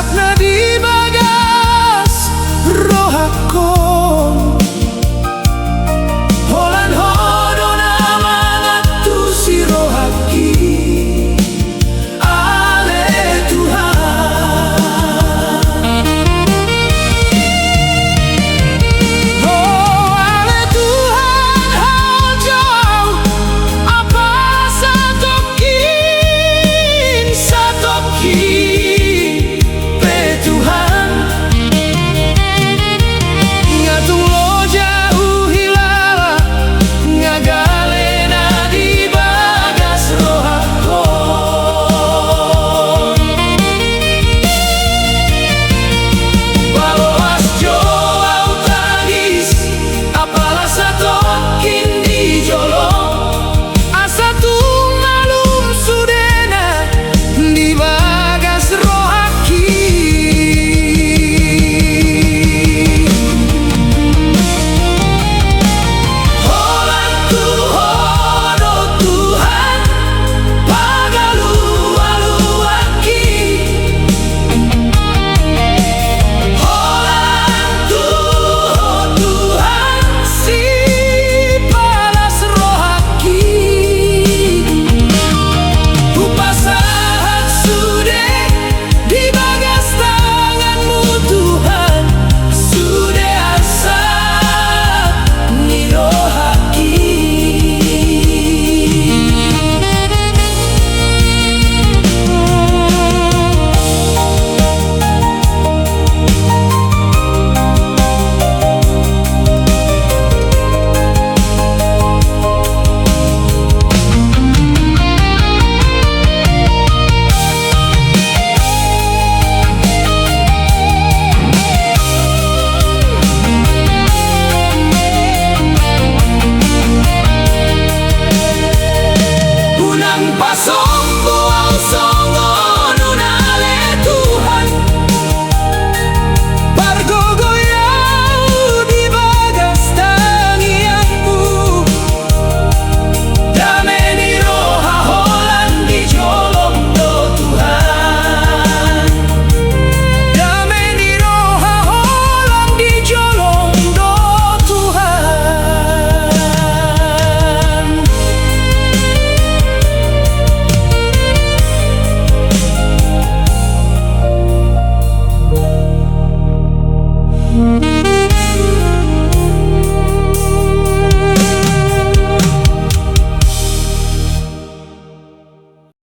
sakna di bagas rohakon. Holan hodona mangatu si rohaki. Ale Tuhan, oh ale Tuhan, hojo apa satoki pe Tuhan. Ngatung lo jauh hilala ngagalena di bagas rohakon. Baloas jo au tangis apalah satokin di jolong. Asa tu malum sudena di bagas rohaki. Holan Tuhan, oh Tuhan, pagalu aluaki. Holan Tuhan, si palas rohaki. Upasahat sude di bagas tanganmu Tuhan, sude asa ni rohaki. Unang pasong buaw